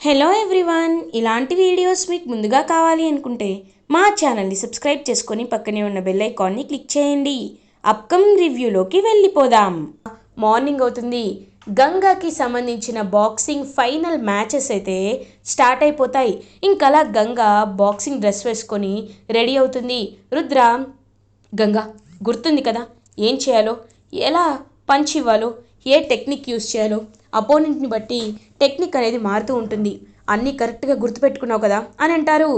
Hello everyone, ఇలాంటి videos మీకు ముందుగా కావాలి అనుకుంటే మా ఛానల్ని సబ్స్క్రైబ్ చేసుకొని పక్కనే ఉన్న బెల్ ఐకాన్ని క్లిక్ చేయండి. అప్కమింగ్ రివ్యూలోకి వెళ్ళిపోదాం. మార్నింగ్ అవుతుంది. గంగాకి సంబంధించిన బాక్సింగ్ ఫైనల్ మ్యాచెస్ అయితే స్టార్ట్ అయిపోతాయి. ఇంకలా గంగా బాక్సింగ్ డ్రెస్ వేసుకొని రెడీ అవుతుంది. రుద్ర, గంగా గుర్తుంది కదా ఏం చేయాలో, ఎలా పంచ్ ఇవ్వాలో, ఏ టెక్నిక్ యూస్ చేయాలో. అపోనెంట్ని బట్టి టెక్నిక్ అనేది మారుతూ ఉంటుంది. అన్నీ కరెక్ట్గా గుర్తుపెట్టుకున్నావు కదా అని అంటారు.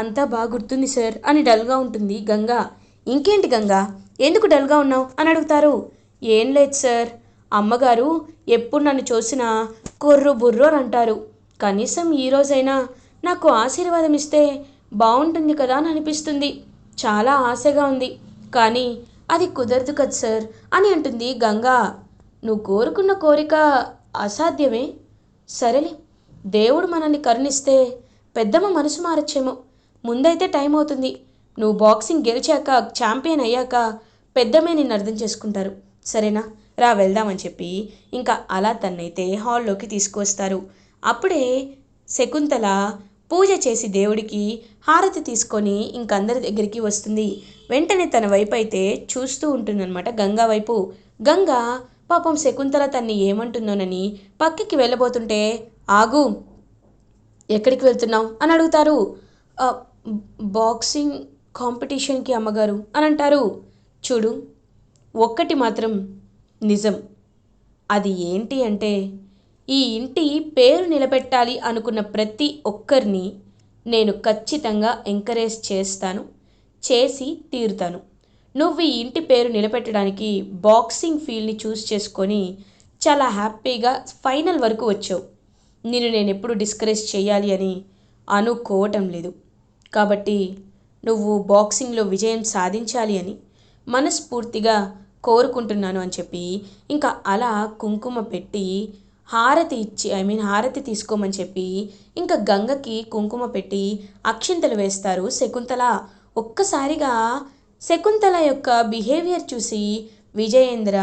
అంతా బాగా గుర్తుంది సార్ అని డల్గా ఉంటుంది గంగా. ఇంకేంటి గంగా, ఎందుకు డల్గా ఉన్నావు అని అడుగుతారు. ఏం లేదు సార్, అమ్మగారు ఎప్పుడు నన్ను చూసినా కొర్రు బుర్రు అని అంటారు. కనీసం ఈరోజైనా నాకు ఆశీర్వాదం ఇస్తే బాగుంటుంది కదా అని అనిపిస్తుంది. చాలా ఆశగా ఉంది, కానీ అది కుదరదు కదా సార్ అని అంటుంది గంగా. నువ్వు కోరుకున్న కోరిక అసాధ్యమే. సరేలే, దేవుడు మనల్ని కరుణిస్తే పెద్దమ్మ మనసు మారచ్చేమో. ముందైతే టైం అవుతుంది. నువ్వు బాక్సింగ్ గెలిచాక, ఛాంపియన్ అయ్యాక పెద్దమ్మే నిన్ను అర్థం చేసుకుంటారు. సరేనా, రా వెళ్దామని చెప్పి ఇంకా అలా తన్నైతే హాల్లోకి తీసుకువస్తారు. అప్పుడే శకుంతల పూజ చేసి దేవుడికి హారతి తీసుకొని ఇంకందరి దగ్గరికి వస్తుంది. వెంటనే తన వైపు అయితే చూస్తూ ఉంటుందన్నమాట, గంగా వైపు. గంగా పాపం శకుంతల తన్ని ఏమంటుందోనని పక్కకి వెళ్ళబోతుంటే, ఆగు, ఎక్కడికి వెళ్తున్నావు అని అడుగుతారు. "ఆ, బాక్సింగ్ కాంపిటీషన్కి అమ్మగారు" అని అంటారు. చూడు, ఒక్కటి మాత్రం నిజం. అది ఏంటి అంటే, ఈ ఇంటి పేరు నిలబెట్టాలి అనుకున్న ప్రతి ఒక్కరిని నేను ఖచ్చితంగా ఎంకరేజ్ చేస్తాను, చేసి తీరుతాను. నువ్వు ఈ ఇంటి పేరు నిలబెట్టడానికి బాక్సింగ్ ఫీల్డ్ని చూస్ చేసుకొని చాలా హ్యాపీగా ఫైనల్ వరకు వచ్చావు. నేను ఎప్పుడు డిస్కరేజ్ చేయాలి అని అనుకోవటం లేదు. కాబట్టి నువ్వు బాక్సింగ్లో విజయం సాధించాలి అని మనస్ఫూర్తిగా కోరుకుంటున్నాను అని చెప్పి ఇంకా అలా కుంకుమ పెట్టి హారతి ఇచ్చి, హారతి తీసుకోమని చెప్పి ఇంకా గంగకి కుంకుమ పెట్టి అక్షింతలు వేస్తారు శకుంతల. ఒక్కసారిగా శకుంతల యొక్క బిహేవియర్ చూసి విజయేంద్ర,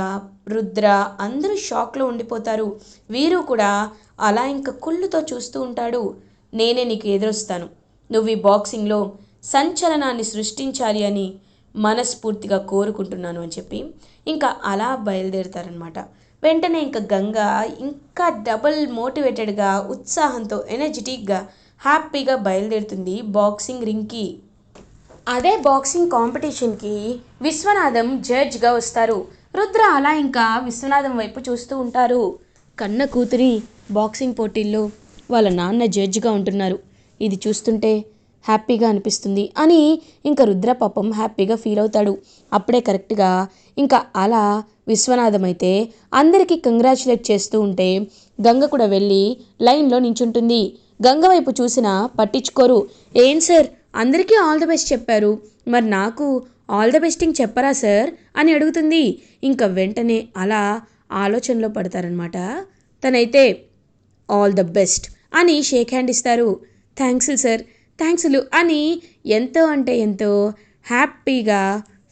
రుద్ర అందరూ షాక్లో ఉండిపోతారు. వీరు కూడా అలా ఇంకా కుళ్ళుతో చూస్తూ ఉంటాడు. నేనే నీకు ఎదురొస్తాను, నువ్వు ఈ బాక్సింగ్లో సంచలనాన్ని సృష్టించాలి అని మనస్ఫూర్తిగా కోరుకుంటున్నాను అని చెప్పి ఇంకా అలా బయలుదేరుతారనమాట. వెంటనే ఇంకా గంగా ఇంకా డబుల్ మోటివేటెడ్గా, ఉత్సాహంతో, ఎనర్జెటిక్గా, హ్యాపీగా బయలుదేరుతుంది బాక్సింగ్ రింగ్కి. అదే బాక్సింగ్ కాంపిటీషన్కి విశ్వనాథం జడ్జ్గా వస్తారు. రుద్ర అలా ఇంకా విశ్వనాథం వైపు చూస్తూ ఉంటారు. కన్న కూతురి బాక్సింగ్ పోటీల్లో వాళ్ళ నాన్న జడ్జిగా ఉంటున్నారు, ఇది చూస్తుంటే హ్యాపీగా అనిపిస్తుంది అని ఇంకా రుద్ర పాపం హ్యాపీగా ఫీల్ అవుతాడు. అప్పుడే కరెక్ట్గా ఇంకా అలా విశ్వనాథం అయితే అందరికీ కంగ్రాచులేట్ చేస్తూ ఉంటే గంగ కూడా వెళ్ళి లైన్లో నించుంటుంది. గంగ వైపు చూసినా పట్టించుకోరు. ఏం సార్, అందరికీ ఆల్ ద బెస్ట్ చెప్పారు, మరి నాకు ఆల్ ద బెస్టింగ్ చెప్పరా సార్ అని అడుగుతుంది. ఇంకా వెంటనే అలా ఆలోచనలో పడతారనమాట. తనైతే ఆల్ ద బెస్ట్ అని షేక్ హ్యాండ్ ఇస్తారు. థ్యాంక్స్లు సార్, థ్యాంక్స్లు అని ఎంతో అంటే ఎంతో హ్యాపీగా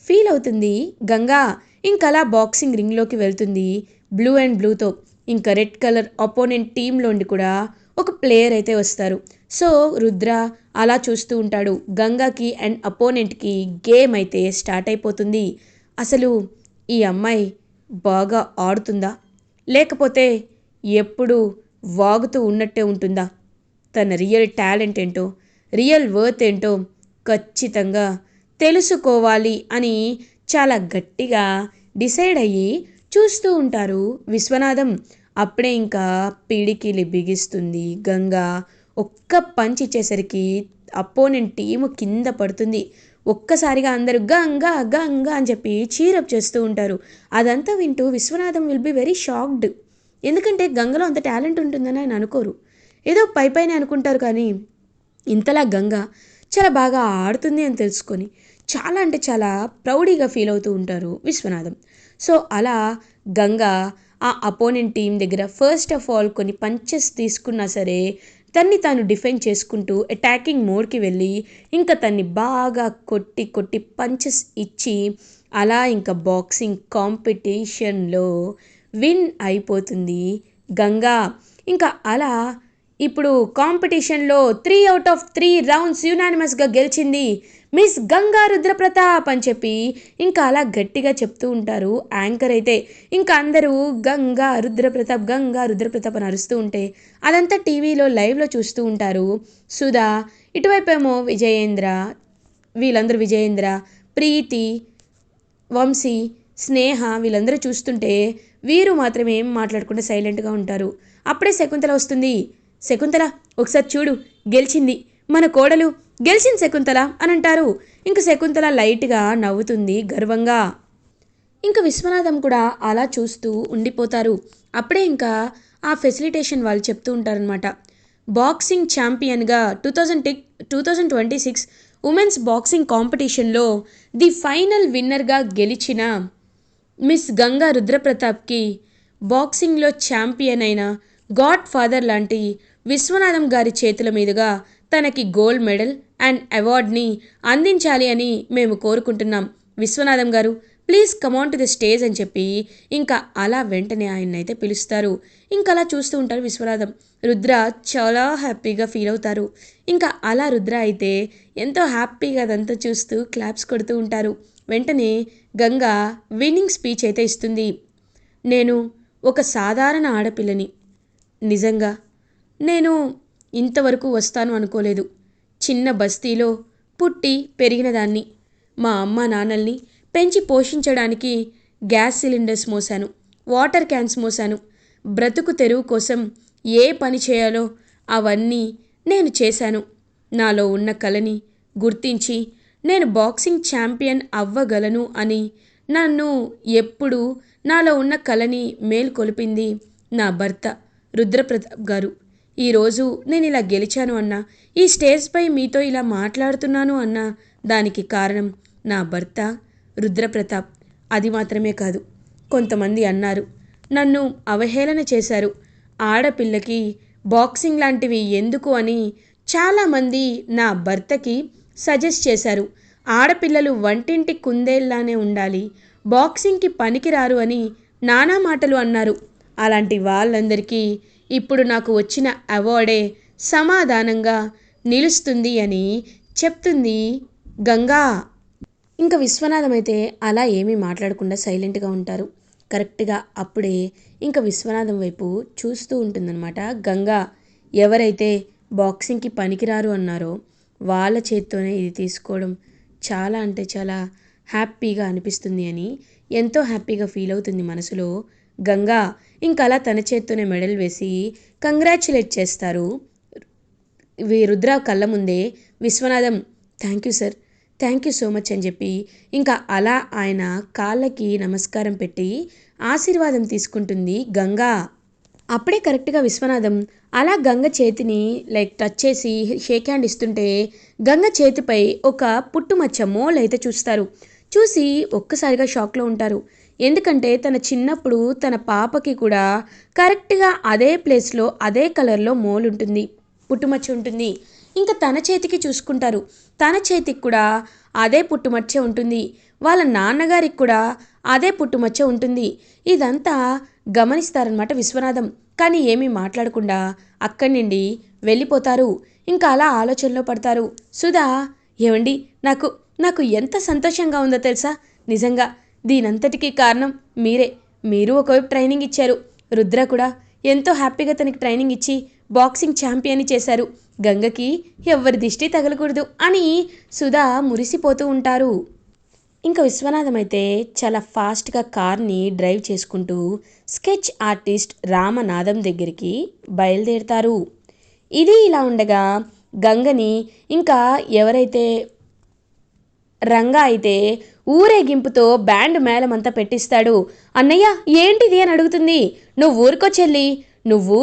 ఫీల్ అవుతుంది గంగా. ఇంకలా బాక్సింగ్ రింగ్లోకి వెళ్తుంది బ్లూ అండ్ బ్లూతో. ఇంకా రెడ్ కలర్ అపోనెంట్ టీంలోండి కూడా ఒక ప్లేయర్ అయితే వస్తారు. సో రుద్ర అలా చూస్తూ ఉంటాడు. గంగాకి అండ్ అపోనెంట్కి గేమ్ అయితే స్టార్ట్ అయిపోతుంది. అసలు ఈ అమ్మాయి బాగా ఆడుతుందా, లేకపోతే ఎప్పుడు వాగుతూ ఉన్నట్టే ఉంటుందా? తన రియల్ టాలెంట్ ఏంటో, రియల్ వర్త్ ఏంటో ఖచ్చితంగా తెలుసుకోవాలి అని చాలా గట్టిగా డిసైడ్ అయ్యి చూస్తూ ఉంటారు విశ్వనాథం. అప్పుడే ఇంకా పిడికిలి బిగిస్తుంది గంగా. ఒక్క పంచ్ ఇచ్చేసరికి అపోనెంట్ టీము కింద పడుతుంది. ఒక్కసారిగా అందరూ గంగా గంగా అని చెప్పి చీరప్ చేస్తూ ఉంటారు. అదంతా వింటూ Viswanatham will be very shocked. ఎందుకంటే గంగలో అంత టాలెంట్ ఉంటుందని ఆయన అనుకోరు. ఏదో పైపైనే అనుకుంటారు, కానీ ఇంతలా గంగా చాలా బాగా ఆడుతుంది అని తెలుసుకొని చాలా అంటే చాలా ప్రౌడీగా ఫీల్ అవుతూ ఉంటారు విశ్వనాథం. సో అలా గంగా ఆ అపోనెంట్ టీం దగ్గర ఫస్ట్ ఆఫ్ ఆల్ కొన్ని పంచెస్ తీసుకున్నా సరే తన్ని తాను డిఫెండ్ చేసుకుంటూ అటాకింగ్ మోడ్కి వెళ్ళి ఇంకా తన్ని బాగా కొట్టి కొట్టి పంచెస్ ఇచ్చి అలా ఇంకా బాక్సింగ్ కాంపిటీషన్లో విన్ అయిపోతుంది గంగా. ఇంకా అలా ఇప్పుడు కాంపిటీషన్లో 3 out of 3 రౌండ్స్ యునానిమస్గా గెలిచింది మిస్ గంగా రుద్రప్రతాప్ అని చెప్పి ఇంకా అలా గట్టిగా చెప్తూ ఉంటారు యాంకర్ అయితే. ఇంకా అందరూ గంగా రుద్రప్రతాప్ అని అరుస్తూ ఉంటే అదంతా టీవీలో లైవ్లో చూస్తూ ఉంటారు. సుధా ఇటువైపేమో విజయేంద్ర, ప్రీతి, వంశీ, స్నేహ వీళ్ళందరూ చూస్తుంటే వీరు మాత్రం ఏం మాట్లాడకుండా సైలెంట్గా ఉంటారు. అప్పుడే శకుంతల వస్తుంది. శకుంతల ఒకసారి చూడు, గెలిచింది మన కోడలు, గెలిచింది శకుంతల అని అంటారు. ఇంక శకుంతల లైట్గా నవ్వుతుంది గర్వంగా. ఇంకా విశ్వనాథం కూడా అలా చూస్తూ ఉండిపోతారు. అప్పుడే ఇంకా ఆ ఫెసిలిటేషన్ వాళ్ళు చెప్తూ ఉంటారనమాట. బాక్సింగ్ ఛాంపియన్గా 2026 ఉమెన్స్ బాక్సింగ్ కాంపిటీషన్లో ది ఫైనల్ విన్నర్గా గెలిచిన మిస్ గంగా రుద్రప్రతాప్కి బాక్సింగ్లో ఛాంపియన్ అయిన గాడ్ ఫాదర్ లాంటి విశ్వనాథం గారి చేతుల మీదుగా తనకి గోల్డ్ మెడల్ అండ్ అవార్డ్ని అందించాలి అని మేము కోరుకుంటున్నాం. విశ్వనాథం గారు please come on to the stage అని చెప్పి ఇంకా అలా వెంటనే ఆయన్నైతే పిలుస్తారు. ఇంకా అలా చూస్తూ ఉంటారు విశ్వనాథం. రుద్ర చాలా హ్యాపీగా ఫీల్ అవుతారు. ఇంకా అలా రుద్ర అయితే ఎంతో హ్యాపీగా అదంతా చూస్తూ క్లాప్స్ కొడుతూ ఉంటారు. వెంటనే గంగా విన్నింగ్ స్పీచ్ అయితే ఇస్తుంది. నేను ఒక సాధారణ ఆడపిల్లని, నిజంగా నేను ఇంతవరకు వస్తాను అనుకోలేదు. చిన్న బస్తీలో పుట్టి పెరిగిన దాన్ని. మా అమ్మ నాన్నల్ని పెంచి పోషించడానికి గ్యాస్ సిలిండర్స్ మోసాను, వాటర్ క్యాన్స్ మోసాను. బ్రతుకు తెరువు కోసం ఏ పని చేయాలో అవన్నీ నేను చేశాను. నాలో ఉన్న కళని గుర్తించి నేను బాక్సింగ్ ఛాంపియన్ అవ్వగలను అని నన్ను ఎప్పుడూ నాలో ఉన్న కళని మేల్కొల్పింది నా భర్త రుద్రప్రతాప్ గారు. ఈరోజు నేను ఇలా గెలిచాను అన్నా, ఈ స్టేజ్పై మీతో ఇలా మాట్లాడుతున్నాను అన్నా దానికి కారణం నా భర్త రుద్రప్రతాప్. అది మాత్రమే కాదు, కొంతమంది అన్నారు నన్ను అవహేళన చేశారు. ఆడపిల్లకి బాక్సింగ్ లాంటివి ఎందుకు అని చాలామంది నా భర్తకి సజెస్ట్ చేశారు. ఆడపిల్లలు వంటింటి కుందేల్లానే ఉండాలి, బాక్సింగ్కి పనికిరారు అని నానా మాటలు అన్నారు. అలాంటి వాళ్ళందరికీ ఇప్పుడు నాకు వచ్చిన అవార్డే సమాధానంగా నిలుస్తుంది అని చెప్తుంది గంగా. ఇంకా విశ్వనాథం అయితే అలా ఏమీ మాట్లాడకుండా సైలెంట్గా ఉంటారు. కరెక్ట్గా అప్పుడే ఇంకా విశ్వనాథం వైపు చూస్తూ ఉంటుందన్నమాట గంగా. ఎవరైతే బాక్సింగ్కి పనికిరారు అన్నారో వాళ్ళ చేత్తోనే ఇది తీసుకోవడం చాలా అంటే చాలా హ్యాపీగా అనిపిస్తుంది అని ఎంతో హ్యాపీగా ఫీల్ అవుతుంది మనసులో గంగా. ఇంకా అలా తన చేత్తోనే మెడల్ వేసి కంగ్రాచ్యులేట్ చేస్తారు. రుద్ర కళ్ళ ముందే Viswanatham thank you sir, thank you so much అని చెప్పి ఇంకా అలా ఆయన కాళ్ళకి నమస్కారం పెట్టి ఆశీర్వాదం తీసుకుంటుంది గంగా. అప్పుడే కరెక్ట్గా విశ్వనాథం అలా గంగ చేతిని టచ్ చేసి షేక్ హ్యాండ్ ఇస్తుంటే గంగ చేతిపై ఒక పుట్టుమచ్చ మోల్ అయితే చూస్తారు. చూసి ఒక్కసారిగా షాక్లో ఉంటారు. ఎందుకంటే తన చిన్నప్పుడు తన పాపకి కూడా కరెక్ట్గా అదే ప్లేస్లో అదే కలర్లో మోల్ ఉంటుంది, పుట్టుమచ్చ ఉంటుంది. ఇంకా తన చేతికి చూసుకుంటారు, తన చేతికి కూడా అదే పుట్టుమచ్చ ఉంటుంది, వాళ్ళ నాన్నగారికి కూడా అదే పుట్టుమచ్చ ఉంటుంది. ఇదంతా గమనిస్తారనమాట విశ్వనాథం. కానీ ఏమీ మాట్లాడకుండా అక్కడి నుండి వెళ్ళిపోతారు. ఇంకా అలా ఆలోచనలో పడతారు. సుధా ఏమండి, నాకు ఎంత సంతోషంగా ఉందో తెలుసా, నిజంగా దీనంతటికీ కారణం మీరే. మీరు ఒకవైపు ట్రైనింగ్ ఇచ్చారు, రుద్ర కూడా ఎంతో హ్యాపీగా తనకి ట్రైనింగ్ ఇచ్చి బాక్సింగ్ ఛాంపియన్ చేశారు. గంగకి ఎవ్వరి దిష్టి తగలకూడదు అని సుధా మురిసిపోతూ ఉంటారు. ఇంకా విశ్వనాథం అయితే చాలా ఫాస్ట్గా కార్ని డ్రైవ్ చేసుకుంటూ స్కెచ్ ఆర్టిస్ట్ రామనాథం దగ్గరికి బయలుదేరుతారు. ఇది ఇలా ఉండగా గంగని ఇంకా ఎవరైతే రంగా అయితే ఊరేగింపుతో బ్యాండ్ మేళమంతా పెట్టిస్తాడు. అన్నయ్య ఏంటిది అని అడుగుతుంది. నువ్వు ఊరుకో చెల్లి, నువ్వు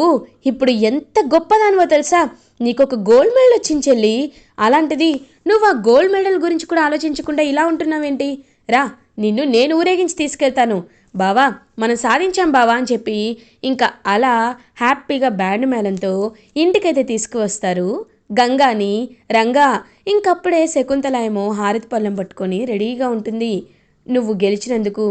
ఇప్పుడు ఎంత గొప్పదానివో తెలుసా, నీకొక గోల్డ్ మెడల్ వచ్చింది చెల్లి. అలాంటిది నువ్వు ఆ గోల్డ్ మెడల్ గురించి కూడా ఆలోచించకుండా ఇలా ఉంటున్నావేంటి, రా నిన్ను నేను ఊరేగించి తీసుకెళ్తాను బావా, మనం సాధించాం బావా అని చెప్పి ఇంకా అలా హ్యాపీగా బ్యాండ్ మేళంతో ఇంటికైతే తీసుకువస్తారు గంగాని రంగా. ఇంకప్పుడే శకుంతల ఏమో హారతి పళ్ళెం పట్టుకొని రెడీగా ఉంటుంది. నువ్వు గెలిచినందుకు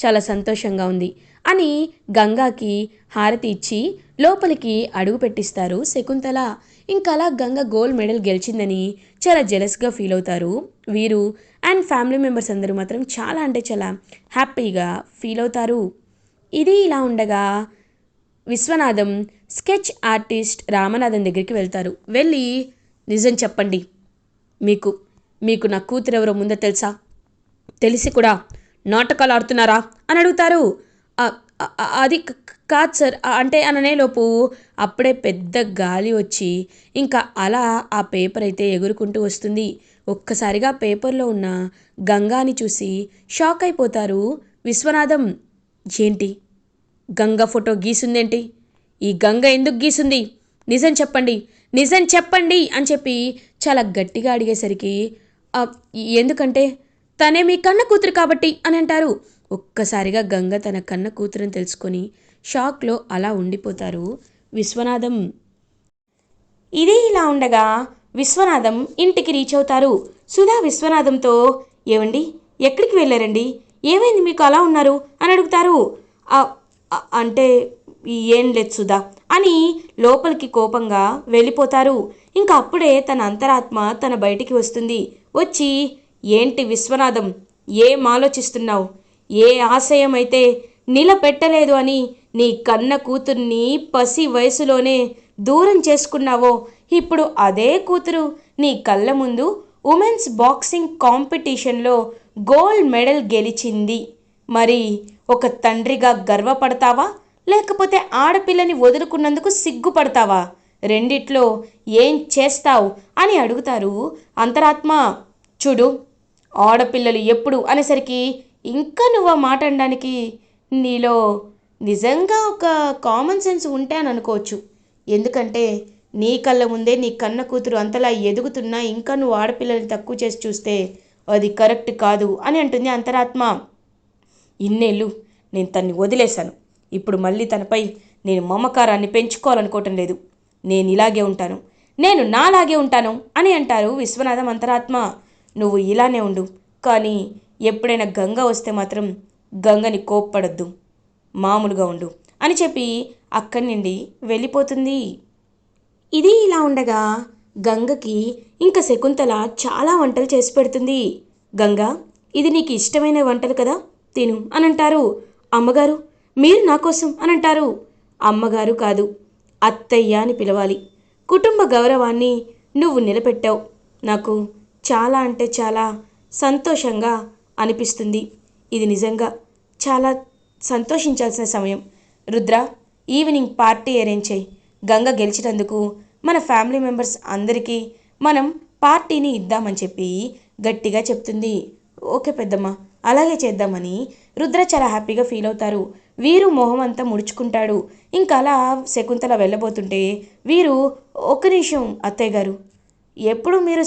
చాలా సంతోషంగా ఉంది, అని గంగాకి హారతి ఇచ్చి లోపలికి అడుగు పెట్టిస్తారు శకుంతల. ఇంకా అలా గంగ గోల్డ్ మెడల్ గెలిచిందని చాలా జెలస్గా ఫీల్ అవుతారు వీరు. అండ్ ఫ్యామిలీ మెంబర్స్ అందరూ మాత్రం చాలా అంటే చాలా హ్యాపీగా ఫీల్ అవుతారు. ఇది ఇలా ఉండగా విశ్వనాథం స్కెచ్ ఆర్టిస్ట్ రామనాథన్ దగ్గరికి వెళ్తారు. వెళ్ళి, నిజం చెప్పండి, మీకు మీకు నా కూతురు ఎవరో ముందో తెలుసా? తెలిసి కూడా నాటకాలు ఆడుతున్నారా అని అడుగుతారు. అది కాదు సార్ అంటే అననేలోపు అప్పుడే పెద్ద గాలి వచ్చి ఇంకా అలా ఆ పేపర్ అయితే ఎగురుకుంటూ వస్తుంది. ఒక్కసారిగా పేపర్లో ఉన్న గంగాని చూసి షాక్ అయిపోతారు విశ్వనాథం. ఏంటి, గంగ ఫోటో గీసుందేంటి? ఈ గంగ ఎందుకు గీసుంది? నిజం చెప్పండి, నిజం చెప్పండి అని చెప్పి చాలా గట్టిగా అడిగేసరికి ఎందుకంటే తనే మీ కన్న కూతురు కాబట్టి అని అంటారు. ఒక్కసారిగా గంగ తన కన్న కూతురుని తెలుసుకొని షాక్లో అలా ఉండిపోతారు విశ్వనాథం. ఇది ఇలా ఉండగా విశ్వనాథం ఇంటికి రీచ్ అవుతారు. సుధా విశ్వనాథంతో, ఏమండి ఎక్కడికి వెళ్ళారండి, ఏమైంది మీకు అలా ఉన్నారు అని అడుగుతారు. అంటే ఏం లేదు సుధా అని లోపలికి కోపంగా వెళ్ళిపోతారు. ఇంకా అప్పుడే తన అంతరాత్మ తన బయటికి వస్తుంది. వచ్చి, ఏంటి విశ్వనాథం, ఏం ఆలోచిస్తున్నావు? ఏ ఆశయం అయితే నిలబెట్టలేదు అని నీ కన్న కూతుర్ని పసి వయసులోనే దూరం చేసుకున్నావో, ఇప్పుడు అదే కూతురు నీ కళ్ళ ముందు ఉమెన్స్ బాక్సింగ్ కాంపిటీషన్లో గోల్డ్ మెడల్ గెలిచింది. మరి ఒక తండ్రిగా గర్వపడతావా, లేకపోతే ఆడపిల్లని వదులుకున్నందుకు సిగ్గుపడతావా? రెండిట్లో ఏం చేస్తావు అని అడుగుతారు అంతరాత్మ. చూడు, ఆడపిల్లలు ఎప్పుడు అనేసరికి ఇంకా నువ్వు ఆ మాట అనడానికి నీలో నిజంగా ఒక కామన్ సెన్స్ ఉంటే అని అనుకోవచ్చు. ఎందుకంటే నీ కళ్ళ ముందే నీ కన్న కూతురు అంతలా ఎదుగుతున్నా ఇంకా నువ్వు ఆడపిల్లల్ని తక్కువ చేసి చూస్తే అది కరెక్ట్ కాదు అని అంటుంది అంతరాత్మ. ఇన్నేళ్ళు నేను తన్ని వదిలేశాను. ఇప్పుడు మళ్ళీ తనపై నేను మమకారాన్ని పెంచుకోవాలనుకోవటం లేదు. నేను ఇలాగే ఉంటాను, నేను నాలాగే ఉంటాను అని అంటారు విశ్వనాథం అంతరాత్మ. నువ్వు ఇలానే ఉండు, కానీ ఎప్పుడైనా గంగ వస్తే మాత్రం గంగని కోప్పడద్దు, మామూలుగా ఉండు అని చెప్పి అక్కడి నుండి వెళ్ళిపోతుంది. ఇది ఇలా ఉండగా గంగకి ఇంకా శకుంతల చాలా వంటలు చేసి పెడుతుంది. గంగ, ఇది నీకు ఇష్టమైన వంటలు కదా, తిను అని అంటారు. అమ్మగారు, మీరు నా కోసం అని అంటారు. అమ్మగారు కాదు, అత్తయ్య అని పిలవాలి. కుటుంబ గౌరవాన్ని నువ్వు నిలబెట్టావు. నాకు చాలా అంటే చాలా సంతోషంగా అనిపిస్తుంది. ఇది నిజంగా చాలా సంతోషించాల్సిన సమయం. రుద్ర, ఈవినింగ్ పార్టీ అరేంజ్ చేయి. గంగ గెలిచినందుకు మన ఫ్యామిలీ మెంబర్స్ అందరికీ మనం పార్టీని ఇద్దామని చెప్పి గట్టిగా చెప్తుంది. ఓకే పెద్దమ్మ, అలాగే చేద్దామని రుద్ర చాలా హ్యాపీగా ఫీల్ అవుతారు. వీరు మొహం అంతా ముడుచుకుంటాడు. ఇంకా అలా శకుంతల వెళ్ళబోతుంటే వీరు, ఒక్క నిమిషం అత్తయ్య గారు, ఎప్పుడు మీరు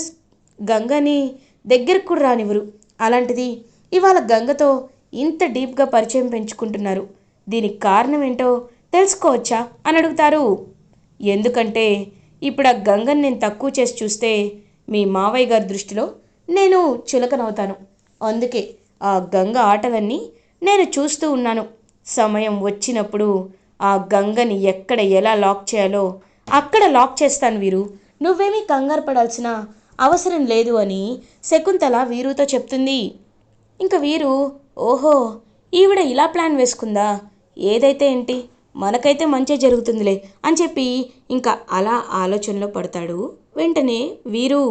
గంగని దగ్గరకు కూడా రానివ్వరు, అలాంటిది ఇవాళ గంగతో ఇంత డీప్గా పరిచయం పెంచుకుంటున్నారు. దీనికి కారణం ఏంటో తెలుసుకోవచ్చా అని అడుగుతారు. ఎందుకంటే ఇప్పుడు ఆ గంగని నేను తక్కువ చేసి చూస్తే మీ మావయ్య గారి దృష్టిలో నేను చులకనవుతాను. అందుకే ఆ గంగ ఆటలన్నీ నేను చూస్తూ ఉన్నాను. సమయం వచ్చినప్పుడు ఆ గంగని ఎక్కడ ఎలా లాక్ చేయాలో అక్కడ లాక్ చేస్తాను వీరు, నువ్వేమీ కంగారు పడాల్సిన అవసరం లేదు అని శకుంతల వీరుతో చెప్తుంది. ఇంకా వీరు, ఓహో ఈవిడ ఇలా ప్లాన్ వేసుకుందా, ఏదైతే ఏంటి మనకైతే మంచి జరుగుతుందిలే అని చెప్పి ఇంకా అలా ఆలోచనలో పడతాడు. వెంటనే వీరు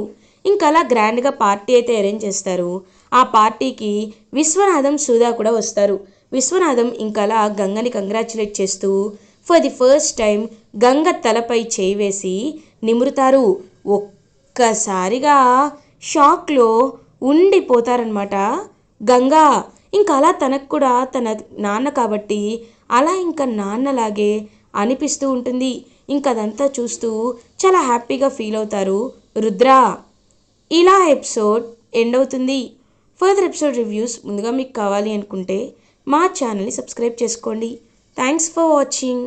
ఇంకా అలా గ్రాండ్గా పార్టీ అయితే అరేంజ్ చేస్తారు. ఆ పార్టీకి విశ్వనాథం, సుధా కూడా వస్తారు. విశ్వనాథం ఇంకా అలా గంగని కంగ్రాచులేట్ చేస్తూ for the first time Ganga తలపై చేయి వేసి నిమురుతారు. ఒక్కసారిగా షాక్లో ఉండిపోతారనమాట గంగా. ఇంకా అలా తనకు కూడా తన నాన్న కాబట్టి అలా ఇంకా నాన్నలాగే అనిపిస్తూ ఉంటుంది. ఇంకా అదంతా చూస్తూ చాలా హ్యాపీగా ఫీల్ అవుతారు రుద్ర. ఇలా ఎపిసోడ్ ఎండ్ అవుతుంది. ఫర్దర్ ఎపిసోడ్ రివ్యూస్ ముందుగా మీకు కావాలి అనుకుంటే మా ఛానల్ని సబ్స్క్రైబ్ చేసుకోండి. Thanks for watching.